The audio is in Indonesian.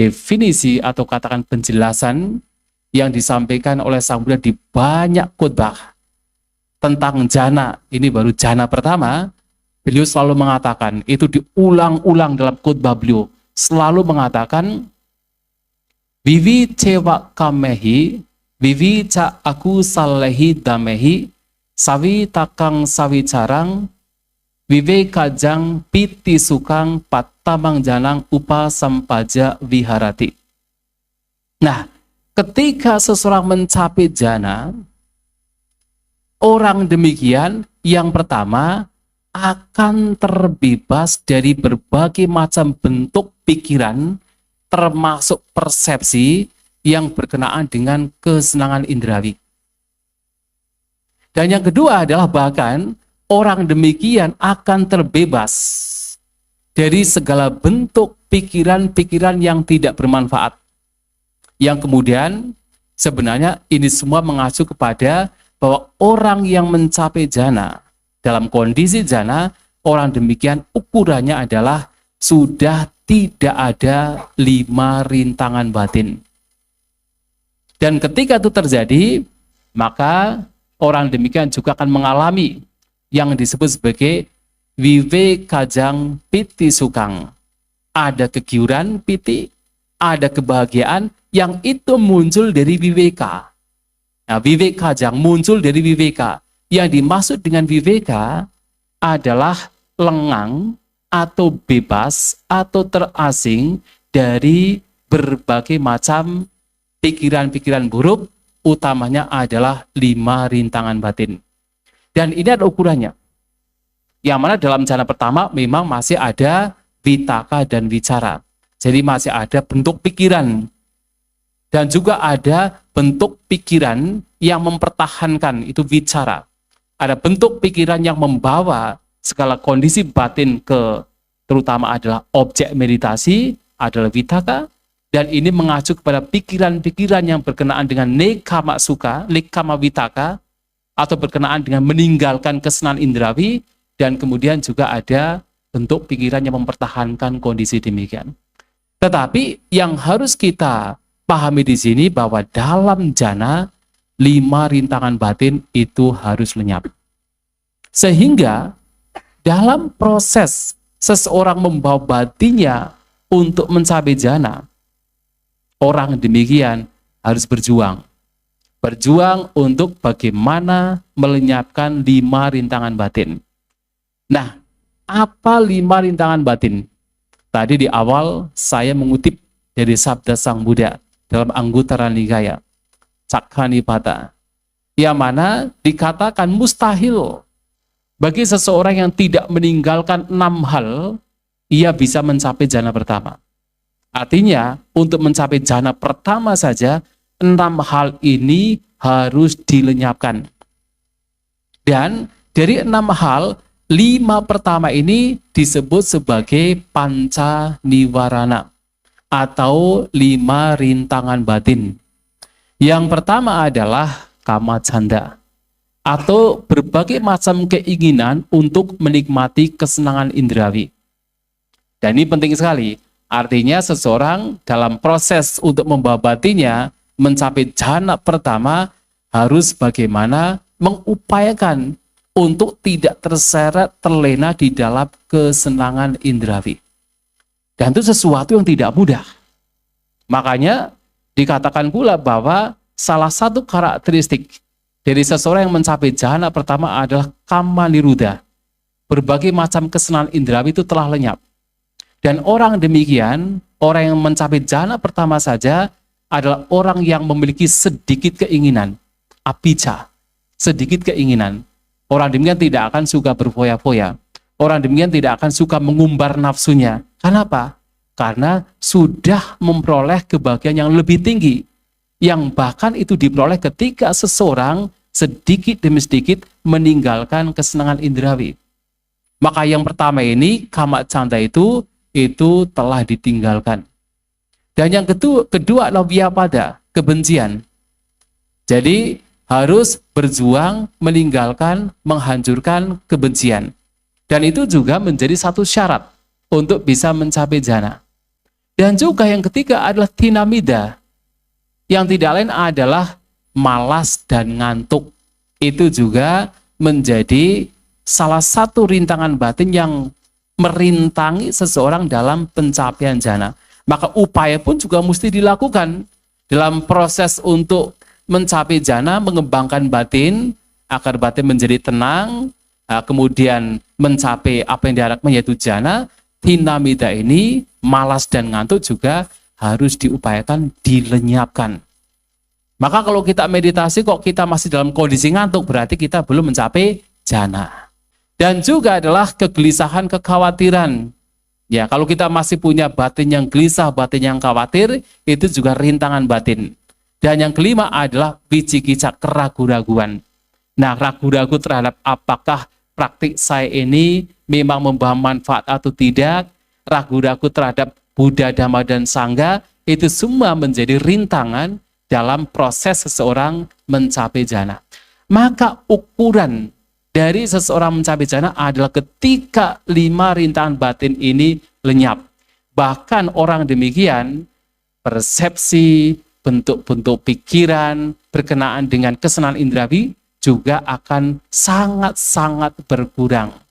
definisi atau katakan penjelasan yang disampaikan oleh Sang Buddha di banyak khotbah tentang jana. Ini baru jana pertama. Beliau selalu mengatakan, itu diulang-ulang dalam khotbah beliau, selalu mengatakan, Vivi cewa kamehi, vivi ca aku salehi damehi, savi takang savi carang, vive kajang piti sukang patamang janang upa sampaja viharati. Nah, ketika seseorang mencapai jana, orang demikian yang pertama akan terbebas dari berbagai macam bentuk pikiran, termasuk persepsi yang berkenaan dengan kesenangan indrawi. Dan yang kedua adalah bahkan orang demikian akan terbebas dari segala bentuk pikiran-pikiran yang tidak bermanfaat. Yang kemudian sebenarnya ini semua mengacu kepada bahwa orang yang mencapai jana, dalam kondisi jana, orang demikian ukurannya adalah sudah tidak ada 5 rintangan batin. Dan ketika itu terjadi, maka orang demikian juga akan mengalami yang disebut sebagai vive kajang piti sukang. Ada kegiuran piti, ada kebahagiaan yang itu muncul dari viveka. Nah, viveka kajang muncul dari viveka. Yang dimaksud dengan viveka adalah lengang atau bebas atau terasing dari berbagai macam pikiran-pikiran buruk, utamanya adalah 5 rintangan batin. Dan ini ada ukurannya. Yang mana dalam jana pertama memang masih ada vitaka dan wicara. Jadi masih ada bentuk pikiran. Dan juga ada bentuk pikiran yang mempertahankan, itu wicara. Ada bentuk pikiran yang membawa segala kondisi batin ke, terutama adalah objek meditasi, adalah vitaka. Dan ini mengacu kepada pikiran-pikiran yang berkenaan dengan nekama suka, nekama vitaka, atau berkenaan dengan meninggalkan kesenangan indrawi, dan kemudian juga ada bentuk pikiran yang mempertahankan kondisi demikian. Tetapi yang harus kita pahami di sini bahwa dalam jana 5 rintangan batin itu harus lenyap. Sehingga dalam proses seseorang membawa batinnya untuk mencapai jana, orang demikian harus berjuang. Berjuang untuk bagaimana melenyapkan 5 rintangan batin. Nah, apa 5 rintangan batin? Tadi di awal saya mengutip dari sabda Sang Buddha dalam Anguttara Nikaya, Cakkanipata, yang mana dikatakan mustahil bagi seseorang yang tidak meninggalkan 6 hal, ia bisa mencapai jana pertama. Artinya, untuk mencapai jana pertama saja, 6 hal ini harus dilenyapkan. Dan dari 6 hal, 5 pertama ini disebut sebagai panca niwarana atau 5 rintangan batin. Yang pertama adalah kama canda atau berbagai macam keinginan untuk menikmati kesenangan indrawi. Dan ini penting sekali. Artinya seseorang dalam proses untuk membawa batinnya mencapai jana pertama harus bagaimana mengupayakan untuk tidak terseret terlena di dalam kesenangan indrawi. Dan itu sesuatu yang tidak mudah. Makanya dikatakan pula bahwa salah satu karakteristik dari seseorang yang mencapai jana pertama adalah kama niruddha. Berbagai macam kesenangan indrawi itu telah lenyap. Dan orang demikian, orang yang mencapai jana pertama saja adalah orang yang memiliki sedikit keinginan, apicca, sedikit keinginan. Orang demikian tidak akan suka berfoya-foya. Orang demikian tidak akan suka mengumbar nafsunya. Kenapa? Karena sudah memperoleh kebahagiaan yang lebih tinggi. Yang bahkan itu diperoleh ketika seseorang sedikit demi sedikit meninggalkan kesenangan indrawi. Maka yang pertama ini, kama canda itu telah ditinggalkan. Dan yang kedua adalah vyapada, kebencian. Jadi harus berjuang meninggalkan, menghancurkan kebencian. Dan itu juga menjadi satu syarat untuk bisa mencapai jana. Dan juga yang ketiga adalah tinamida, yang tidak lain adalah malas dan ngantuk. Itu juga menjadi salah satu rintangan batin yang merintangi seseorang dalam pencapaian jana. Maka upaya pun juga mesti dilakukan dalam proses untuk mencapai jana, mengembangkan batin agar batin menjadi tenang, kemudian mencapai apa yang diharapkan yaitu jana. Tinamida ini, malas dan ngantuk juga harus diupayakan dilenyapkan. Maka kalau kita meditasi kok kita masih dalam kondisi ngantuk, berarti kita belum mencapai jana. Dan juga adalah kegelisahan, kekhawatiran. Ya, kalau kita masih punya batin yang gelisah, batin yang khawatir, itu juga rintangan batin. Dan yang kelima adalah wicikicca, keraguan-raguan. Nah, ragu-ragu terhadap apakah praktik saya ini memang membawa manfaat atau tidak, ragu-ragu terhadap Buddha, Dhamma, dan Sangha, itu semua menjadi rintangan dalam proses seseorang mencapai jana. Maka ukuran dari seseorang mencapai jana adalah ketika 5 rintangan batin ini lenyap. Bahkan orang demikian, persepsi, bentuk-bentuk pikiran, berkenaan dengan kesenangan indrawi, juga akan sangat-sangat berkurang.